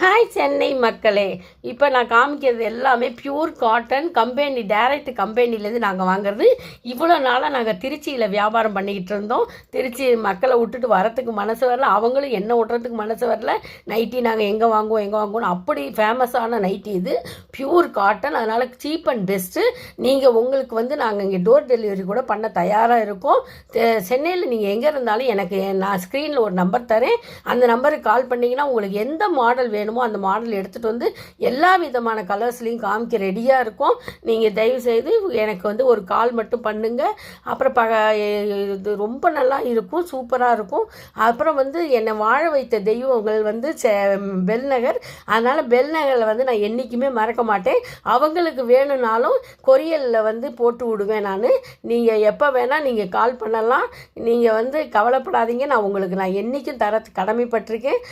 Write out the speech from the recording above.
Hi Chennai மக்களே, இப்போ நான் காமிக்கிறது எல்லாமே பியூர் காட்டன் கம்பெனி, டைரக்ட் கம்பெனிலேருந்து நாங்கள் வாங்குறது. இவ்வளோ நாளாக நாங்கள் திருச்சியில் வியாபாரம் பண்ணிக்கிட்டு இருந்தோம். திருச்சி மக்களை விட்டுட்டு வரத்துக்கு மனசு வரல, அவங்களும் என்ன விட்றதுக்கு மனசு வரல. நைட்டி நாங்கள் எங்கே வாங்குவோம் அப்படி ஃபேமஸான நைட்டி இது. பியூர் காட்டன், அதனால் சீப் அண்ட் பெஸ்ட்டு. நீங்கள் உங்களுக்கு நாங்கள் இங்கே டோர் டெலிவரி கூட பண்ண தயாராக இருக்கோம். சென்னையில் நீங்கள் எங்கே இருந்தாலும் நான் ஸ்க்ரீனில் ஒரு நம்பர் தரேன். அந்த நம்பருக்கு கால் பண்ணிங்கன்னா உங்களுக்கு எந்த மாடல் வேணுமோ அந்த மாடல் எடுத்துகிட்டு வந்து எல்லா விதமான கலர்ஸ்லையும் காமிக்க ரெடியாக இருக்கும். நீங்கள் தயவுசெய்து எனக்கு ஒரு கால் மட்டும் பண்ணுங்கள். அப்புறம் இது ரொம்ப நல்லா இருக்கும், சூப்பராக இருக்கும். அப்புறம் என்னை வாழ வைத்த தெய்வங்கள் பெல் நகர். அதனால் பெல் நகரில் நான் என்றைக்குமே மறக்க மாட்டேன். அவங்களுக்கு வேணும்னாலும் கொரியலில் போட்டு விடுவேன் நான். நீங்கள் எப்போ வேணால் நீங்கள் கால் பண்ணலாம். நீங்கள் கவலைப்படாதீங்க, நான் என்றைக்கும் தர கடமைப்பட்டிருக்கேன்.